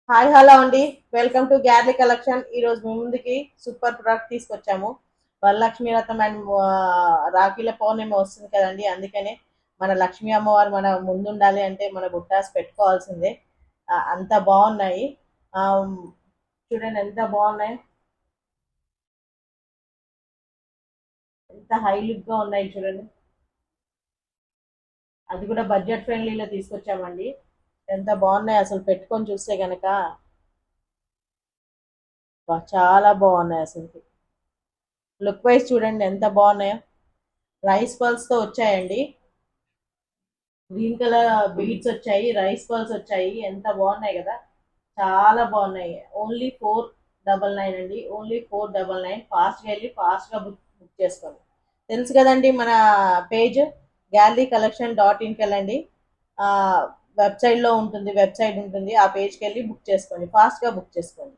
Hi hello అండి. Welcome to gallery collection. ఈరోజు మీ ముందుకి సూపర్ ప్రొడక్ట్ తీసుకొచ్చాము. వరలక్ష్మి వ్రతం అండ్ రాఖీల పౌర్ణమి వస్తుంది కదండి. అందుకనే మన లక్ష్మీ అమ్మవారు మన ముందుండాలి అంటే మన బుట్టాస్ పెట్టుకోవాల్సిందే. అంత బాగున్నాయి. ఆ, చూడండి ఎంత బాగున్నాయి, ఎంత హై లుక్ గా ఉన్నాయి చూడండి. అది కూడా బడ్జెట్ ఫ్రెండ్లీలో తీసుకొచ్చామండి. ఎంత బాగున్నాయి అసలు పెట్టుకొని చూస్తే గనక చాలా బాగున్నాయి అసలు. లుక్ వైజ్ చూడండి ఎంత బాగున్నాయో. రైస్ పల్స్ తో వచ్చాయండి. గ్రీన్ కలర్ బీడ్స్ వచ్చాయి, రైస్ పల్స్ వచ్చాయి. ఎంత బాగున్నాయి కదా, చాలా బాగున్నాయి. ఓన్లీ 499 అండి, ఓన్లీ 499. ఫాస్ట్గా వెళ్ళి ఫాస్ట్గా బుక్ చేసుకోండి. తెలుసు కదండి మన పేజ్ గ్యాలరీ కలెక్షన్ .in వెళ్ళండి. వెబ్సైట్లో ఉంటుంది, వెబ్సైట్ ఉంటుంది. ఆ పేజ్కి వెళ్ళి బుక్ చేసుకోండి, ఫాస్ట్గా బుక్ చేసుకోండి.